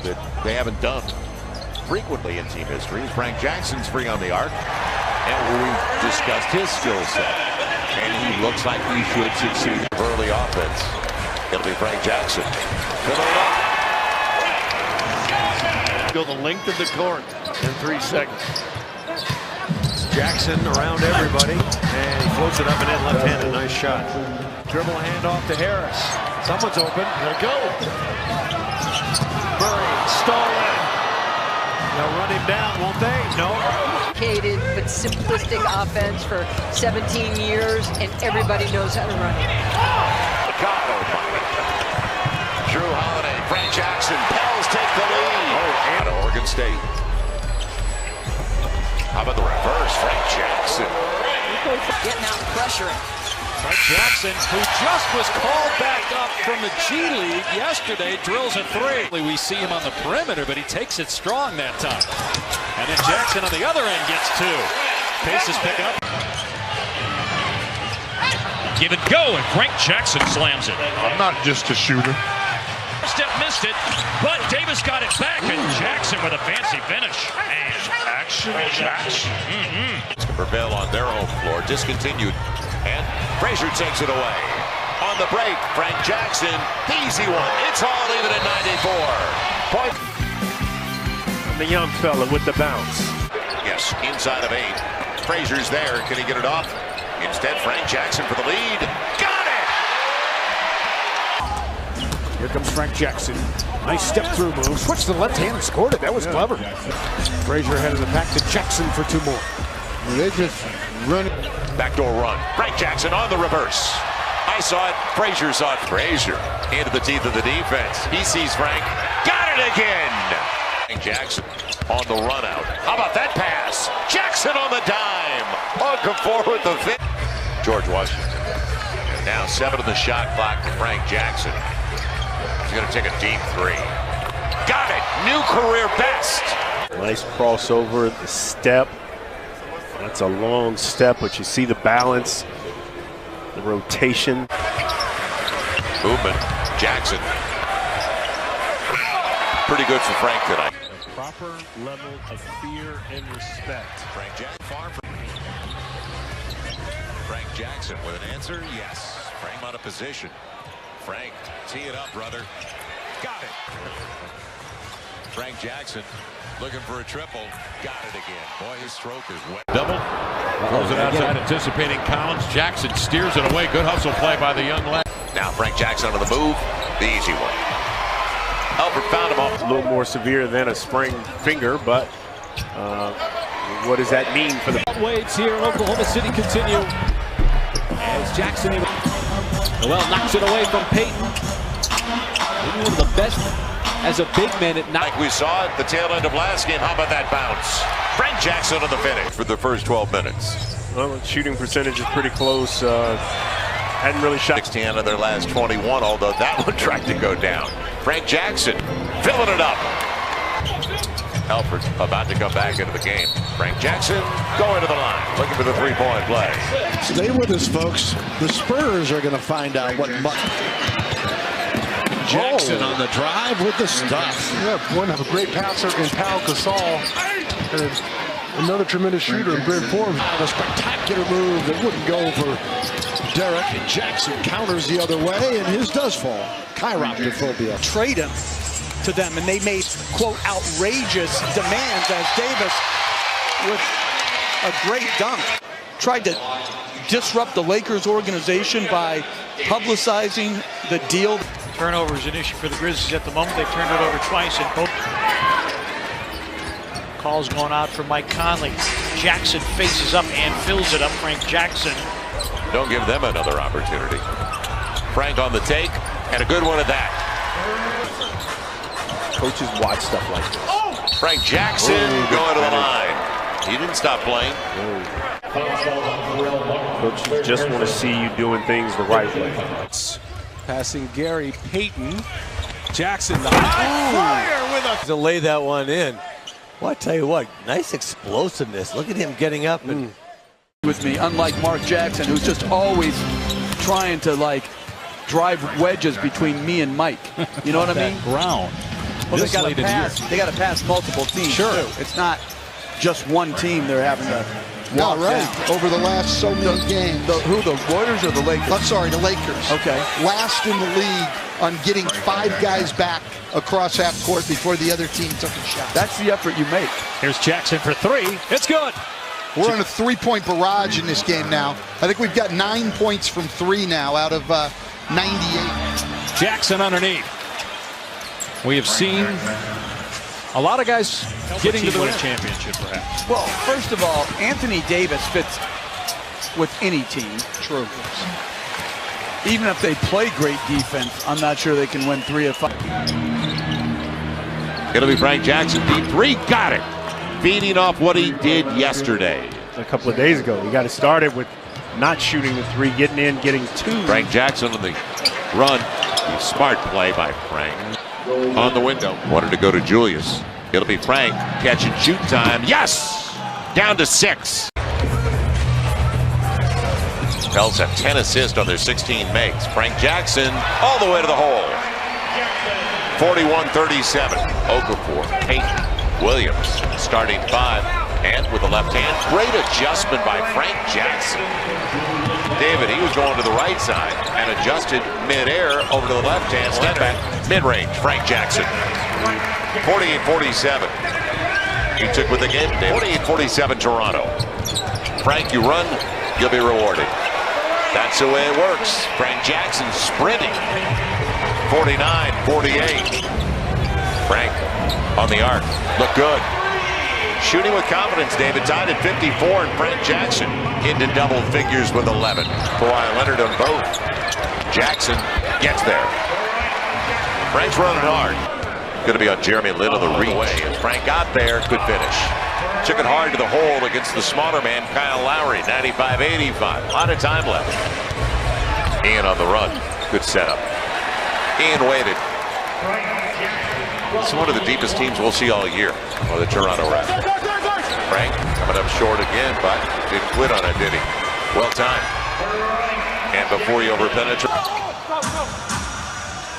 that they haven't done frequently in team history. Frank Jackson's free on the arc, and we discussed his skill set, and he looks like he should succeed in early offense. It'll be Frank Jackson. Go the length of the court in 3 seconds. Jackson around everybody, and he floats it up and in left-handed. Nice shot. Dribble handoff to Harris. Someone's open. There go. Murray stolen. They'll run him down, won't they? No. But simplistic offense for 17 years, and everybody knows how to run it. Drew Holiday, Frank Jackson, Pels take the lead. And Oregon State. How about the reverse, Frank Jackson? Getting out and pressuring. Frank Jackson, who just was called back up from the G League yesterday, drills a three. We see him on the perimeter, but he takes it strong that time. And then Jackson on the other end gets two. Pace is picking up. Give and go, and Frank Jackson slams it. I'm not just a shooter. Step missed it, but Davis got it back, and Jackson with a fancy finish. And Action Jackson. To prevail on their home floor, discontinued, and Frazier takes it away. On the break, Frank Jackson, easy one. It's all even at 94. Point. And the young fella with the bounce. Yes, inside of 8. Frazier's there. Can he get it off? Instead, Frank Jackson for the lead. Got it! Here comes Frank Jackson. Nice step-through move. Switched to the left hand and scored it. That was clever. Frazier ahead of the pack to Jackson for 2 more. They just run it. Backdoor run. Frank Jackson on the reverse. I saw it. Frazier saw it. Frazier into the teeth of the defense. He sees Frank. Got it again! Frank Jackson on the run out. How about that pass? Jackson on the dime. Okafor with the fit. George Washington. And now 7 on the shot clock for Frank Jackson. He's going to take a deep 3. Got it! New career best! Nice crossover, the step. That's a long step, but you see the balance, the rotation. Movement. Jackson. Pretty good for Frank tonight. A proper level of fear and respect. Frank Jackson far from Frank Jackson with an answer. Yes. Frank out of position. Frank, tee it up, brother. Got it. Frank Jackson looking for a triple. Got it again. Boy, his stroke is wet. Double. Throws it outside, anticipating Collins. Jackson steers it away. Good hustle play by the young lad. Now Frank Jackson on the move. The easy one. Alfred found him off. A little more severe than a sprained finger, but what does that mean for the Waits here? Oklahoma City continue as Jackson Noel knocks it away from Payton. Maybe one of the best as a big man at night. Like we saw at the tail end of last game. How about that bounce? Frank Jackson on the finish for the first 12 minutes. Well, the shooting percentage is pretty close. Hadn't really shot 16 out of their last 21, although that one tried to go down. Frank Jackson filling it up. Alfred about to come back into the game. Frank Jackson going to the line, looking for the three-point play. Stay with us, folks. The Spurs are going to find out what Jackson on the drive with the stuff. Yeah, one of a great passer in Pau Gasol. And another tremendous shooter in Brent Forbes. A spectacular move that wouldn't go for Derek. And Jackson counters the other way, and his does fall. Chiroptophobia. Trade him to them, and they made, quote, outrageous demands as Davis with a great dunk tried to disrupt the Lakers organization by publicizing the deal. Turnover is an issue for the Grizzlies at the moment. They've turned it over twice in both. Calls going out for Mike Conley. Jackson faces up and fills it up. Frank Jackson. Don't give them another opportunity. Frank on the take, and a good one at that. coaches watch stuff like this. Frank Jackson going to the line. He didn't stop playing. Coaches just want to see you doing things the right way. Passing Gary Payton. Jackson, the high flyer with a... To lay that one in. Well, I tell you what, nice explosiveness. Look at him getting up and... With me, unlike Mark Jackson, who's just always trying to, like, drive wedges between me and Mike. You know what I mean? Ground. Well, they got to pass multiple teams. Sure. Too. It's not just one team they're having to walk down. Over the last so many games. The Warriors or the Lakers? I'm sorry, the Lakers. Okay. Last in the league on getting 5 guys back across half court before the other team took a shot. That's the effort you make. Here's Jackson for 3. It's good. We're on a 3-point barrage in this game now. I think we've got 9 points from 3 now out of 98. Jackson underneath. We have seen a lot of guys getting to the win championship, perhaps. Well, first of all, Anthony Davis fits with any team. True. Even if they play great defense, I'm not sure they can win 3 of 5. It'll be Frank Jackson, deep 3, got it. Feeding off what he did yesterday. A couple of days ago, he got it started with not shooting the 3, getting in, getting 2. Frank Jackson on the run. Smart play by Frank. On the window. Wanted to go to Julius. It'll be Frank. Catch and shoot time. Yes! Down to 6. Pels have 10 assists on their 16 makes. Frank Jackson all the way to the hole. 41-37. Okafor, Payton, Williams starting 5. And with the left hand, great adjustment by Frank Jackson. David, he was going to the right side and adjusted mid-air over to the left hand. Step back, mid-range, Frank Jackson. 48-47. He took with the game, David. 48-47 Toronto. Frank, you run, you'll be rewarded. That's the way it works. Frank Jackson sprinting. 49-48. Frank on the arc. Look good. Shooting with confidence, David. Tied at 54, and Frank Jackson into double figures with 11. Kawhi Leonard on both. Jackson gets there. Frank's running hard. Going to be on Jeremy Lin on the reach. As Frank got there, good finish. Took it hard to the hole against the smaller man, Kyle Lowry. 95-85. A lot of time left. Ian on the run. Good setup. Ian waited. It's one of the deepest teams we'll see all year, or the Toronto Raptors. Frank coming up short again, but didn't quit on it, did he? Well timed. And before you over-penetrate.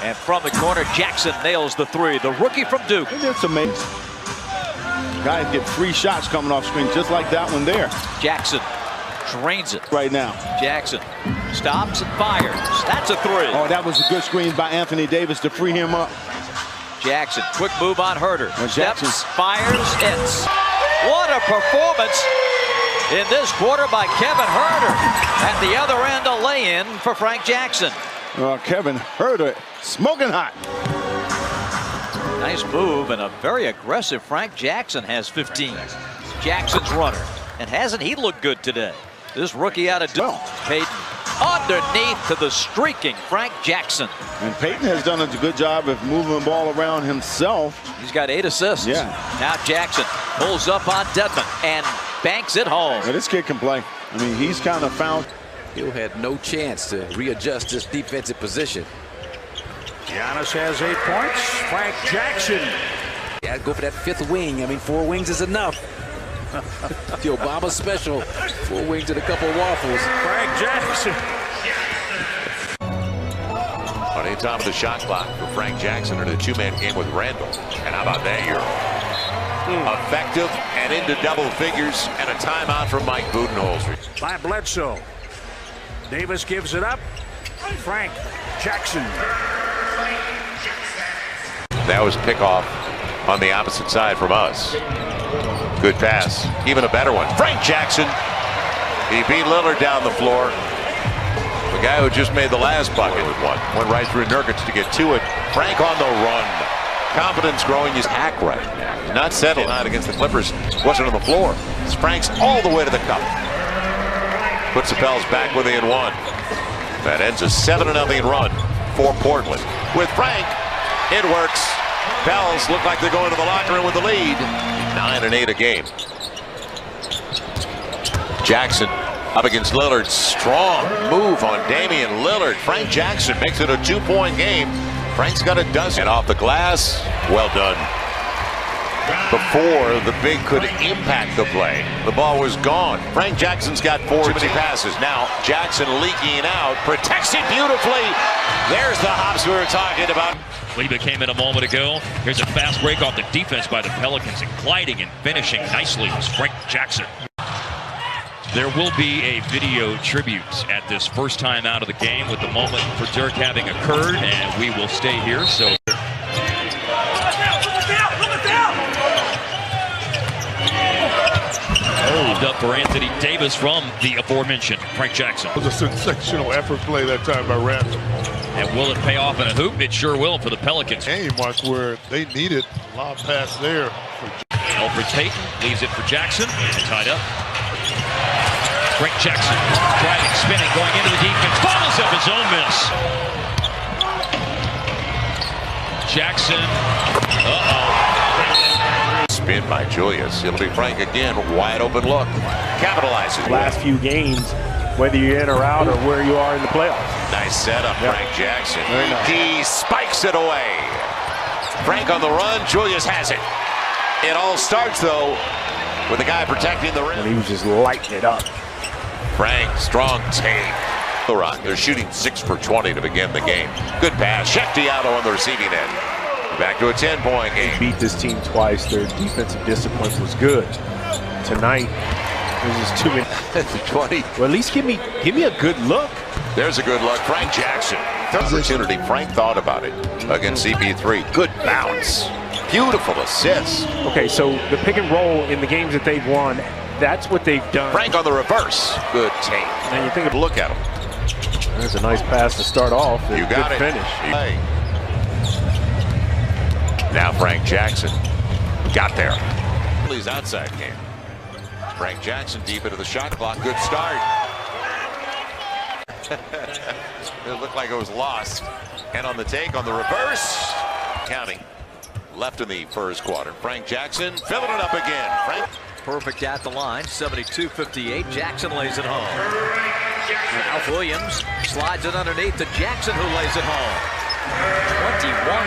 And from the corner, Jackson nails the 3. The rookie from Duke. It's amazing. Guys get free shots coming off screen just like that one there. Jackson drains it. Right now. Jackson stops and fires. That's a 3. Oh, that was a good screen by Anthony Davis to free him up. Jackson, quick move on Herter. Jackson Steps, fires, hits. What a performance in this quarter by Kevin Herter. At the other end, a lay-in for Frank Jackson. Kevin Herter, smoking hot. Nice move and a very aggressive Frank Jackson has 15. Jackson's runner. And hasn't he looked good today? This rookie out of Duke. Payton underneath to the streaking Frank Jackson. And Payton has done a good job of moving the ball around himself. He's got 8 assists. Yeah. Now Jackson pulls up on Dedmon and banks it home. Yeah, this kid can play. I mean, he's kind of found. He'll had no chance to readjust this defensive position. Giannis has 8 points. Frank Jackson. Yeah, go for that 5th wing. I mean, 4 wings is enough. The Obama special. 4 wings and a couple of waffles. Frank Jackson. On any time of the shot clock for Frank Jackson in a 2-man game with Randall. And how about that here? Effective and into double figures, and a timeout from Mike Budenholzer. By Bledsoe. Davis gives it up. Frank Jackson. That was pickoff on the opposite side from us. Good pass, even a better one. Frank Jackson. He beat Lillard down the floor. The guy who just made the last bucket with one. Went right through Nurkic to get to it. Frank on the run. Confidence growing. He's hack right now. He's not settled out against the Clippers. Wasn't on the floor. It's Frank's all the way to the cup. Puts the Pels back within 1. That ends a 7-0 run for Portland. With Frank, it works. Pels look like they're going to the locker room with the lead. 9-8 a game. Jackson up against Lillard. Strong move on Damian Lillard. Frank Jackson makes it a 2-point game. Frank's got a dozen. And off the glass, well done. Before the big could impact the play, the ball was gone. Frank Jackson's got 4 too many passes. Now Jackson leaking out, protects it beautifully. There's the hops we were talking about. Leba came in a moment ago. Here's a fast break off the defense by the Pelicans, and gliding and finishing nicely was Frank Jackson. There will be a video tribute at this first time out of the game with the moment for Dirk having occurred, and we will stay here. So. Up for Anthony Davis from the aforementioned Frank Jackson. It was a sensational effort play that time by Randall. And will it pay off in a hoop? It sure will for the Pelicans. Game, Mark, where they needed a lob pass there. Alfred Payton leaves it for Jackson. Tied up. Frank Jackson driving, spinning, going into the defense. Follows up his own miss. Jackson. Spin by Julius. It'll be Frank again. Wide open look. Capitalizes. Last few games, whether you're in or out or where you are in the playoffs. Nice setup, Frank Jackson. He spikes it away. Frank on the run. Julius has it. It all starts, though, with the guy protecting the rim. And he was just lighting it up. Frank, strong take. The run. They're shooting 6 for 20 to begin the game. Good pass. Sheftiato on the receiving end. Back to a 10-point game. Beat this team twice. Their defensive discipline was good. Tonight, there's just too many. 20. Well, at least give me a good look. There's a good look. Frank Jackson. Opportunity. Frank thought about it against CP3. Good bounce. Beautiful assist. Okay, so the pick and roll in the games that they've won, that's what they've done. Frank on the reverse. Good take. And you think of look at him. There's a nice pass to start off. You got it. Finish. Now Frank Jackson got there. He's outside game. Frank Jackson deep into the shot clock. Good start. It looked like it was lost. And on the take, on the reverse. Counting. Left in the first quarter. Frank Jackson filling it up again. Frank. Perfect at the line. 72-58. Jackson lays it home. Ralph Williams slides it underneath to Jackson, who lays it home. 21